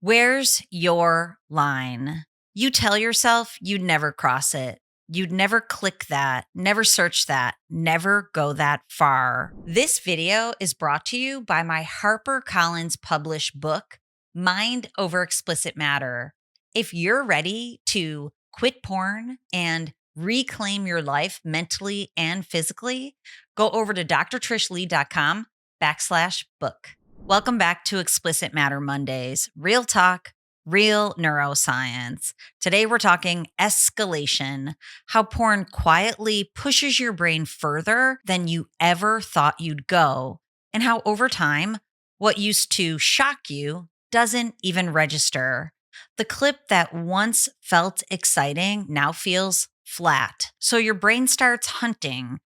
Where's your line? You tell yourself you'd never cross it. You'd never click that, never search that, never go that far. This video is brought to you by my HarperCollins published book, Mind Over Explicit Matter. If you're ready to quit porn and reclaim your life mentally and physically, go over to drtrishleigh.com/book. Welcome back to Explicit Matter Mondays, real talk, real neuroscience. Today we're talking escalation, how porn quietly pushes your brain further than you ever thought you'd go, and how over time, what used to shock you doesn't even register. The clip that once felt exciting now feels flat. So your brain starts hunting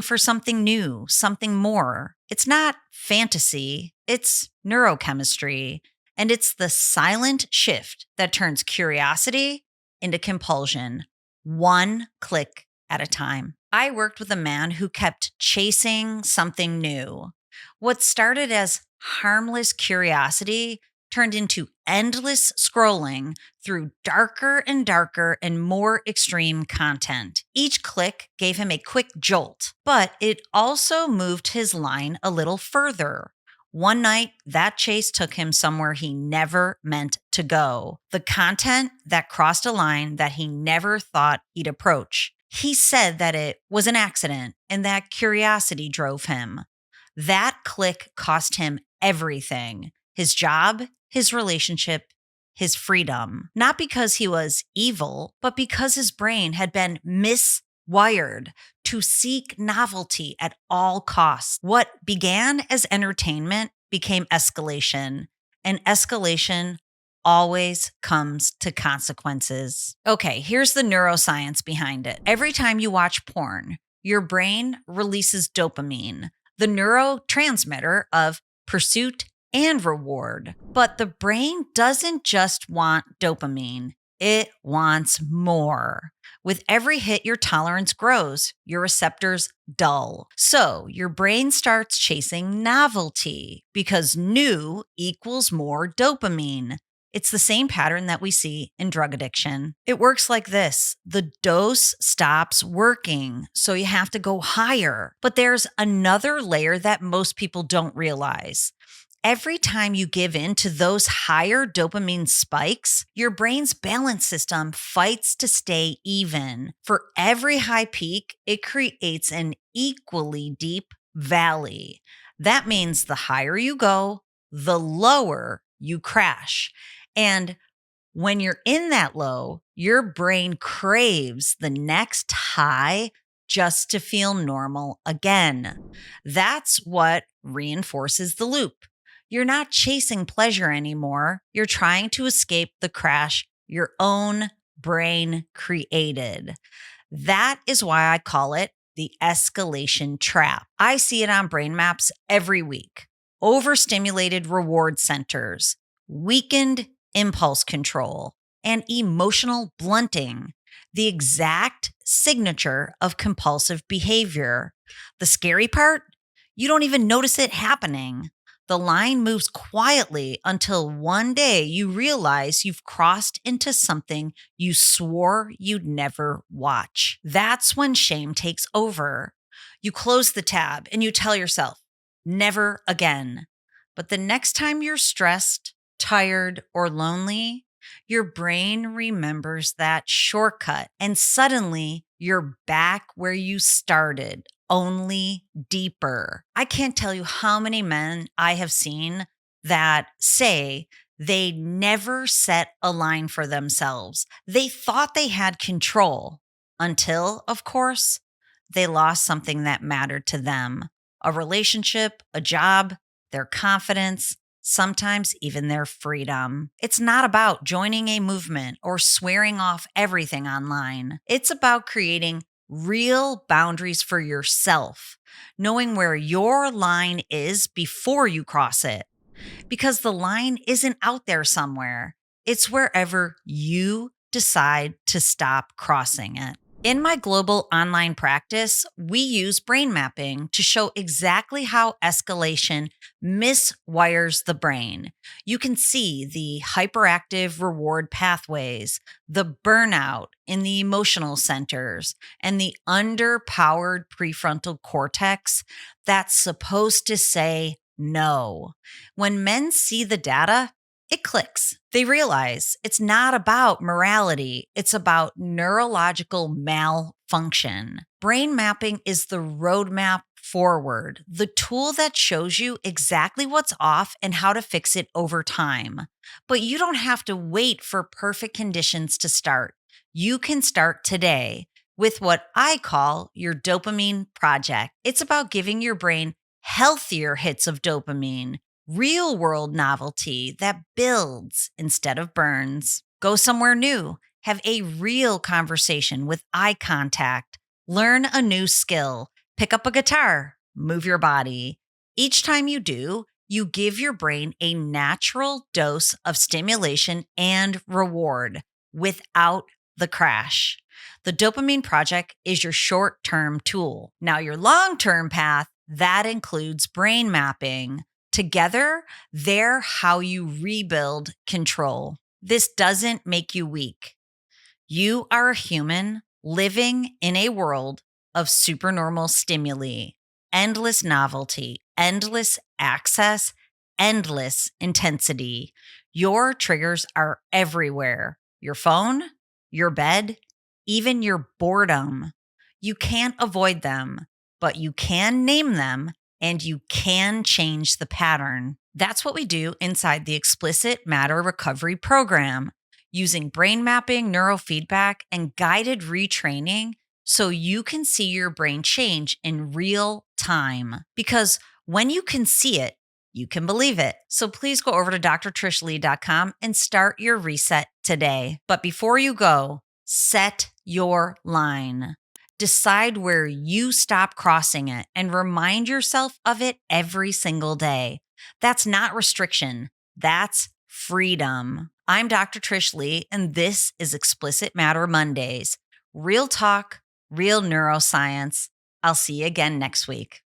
for something new, something more. It's not fantasy, it's neurochemistry. And it's the silent shift that turns curiosity into compulsion, one click at a time. I worked with a man who kept chasing something new. What started as harmless curiosity turned into endless scrolling through darker and more extreme content. Each click gave him a quick jolt, but it also moved his line a little further. One night, that chase took him somewhere he never meant to go. The content that crossed a line that he never thought he'd approach. He said that it was an accident and that curiosity drove him. That click cost him everything: his job, his relationship, his freedom. Not because he was evil, but because his brain had been miswired to seek novelty at all costs. What began as entertainment became escalation, and escalation always comes to consequences. Okay, here's the neuroscience behind it. Every time you watch porn, your brain releases dopamine, the neurotransmitter of pursuit and reward. But the brain doesn't just want dopamine, it wants more. With every hit, your tolerance grows, your receptors dull. So your brain starts chasing novelty because new equals more dopamine. It's the same pattern that we see in drug addiction. It works like this: the dose stops working, so you have to go higher. But there's another layer that most people don't realize. Every time you give in to those higher dopamine spikes, your brain's balance system fights to stay even. For every high peak, it creates an equally deep valley. That means the higher you go, the lower you crash. And when you're in that low, your brain craves the next high just to feel normal again. That's what reinforces the loop. You're not chasing pleasure anymore. You're trying to escape the crash your own brain created. That is why I call it the escalation trap. I see it on brain maps every week. Overstimulated reward centers, weakened impulse control, and emotional blunting, the exact signature of compulsive behavior. The scary part? You don't even notice it happening. The line moves quietly until one day you realize you've crossed into something you swore you'd never watch. That's when shame takes over. You close the tab and you tell yourself, never again. But the next time you're stressed, tired, or lonely, your brain remembers that shortcut, and suddenly you're back where you started, only deeper. I can't tell you how many men I have seen that say they never set a line for themselves. They thought they had control until, of course, they lost something that mattered to them: a relationship, a job, their confidence, sometimes even their freedom. It's not about joining a movement or swearing off everything online. It's about creating real boundaries for yourself, knowing where your line is before you cross it. Because the line isn't out there somewhere, it's wherever you decide to stop crossing it. In my global online practice, we use brain mapping to show exactly how escalation miswires the brain. You can see the hyperactive reward pathways, the burnout in the emotional centers, and the underpowered prefrontal cortex that's supposed to say no. When men see the data, it clicks. They realize it's not about morality, it's about neurological malfunction. Brain mapping is the roadmap forward, the tool that shows you exactly what's off and how to fix it over time. But you don't have to wait for perfect conditions to start. You can start today with what I call your dopamine project. It's about giving your brain healthier hits of dopamine, real world novelty that builds instead of burns. Go somewhere new, have a real conversation with eye contact, learn a new skill, pick up a guitar, move your body. Each time you do, you give your brain a natural dose of stimulation and reward without the crash. The Dopamine Project is your short term tool. Now, your long term path, that includes brain mapping. Together, they're how you rebuild control. This doesn't make you weak. You are a human living in a world of supernormal stimuli, endless novelty, endless access, endless intensity. Your triggers are everywhere: your phone, your bed, even your boredom. You can't avoid them, but you can name them and you can change the pattern. That's what we do inside the Explicit Matter Recovery Program, using brain mapping, neurofeedback, and guided retraining so you can see your brain change in real time. Because when you can see it, you can believe it. So please go over to drtrishleigh.com and start your reset today. But before you go, set your line. Decide where you stop crossing it and remind yourself of it every single day. That's not restriction. That's freedom. I'm Dr. Trish Leigh, and this is Explicit Matter Mondays. Real talk, real neuroscience. I'll see you again next week.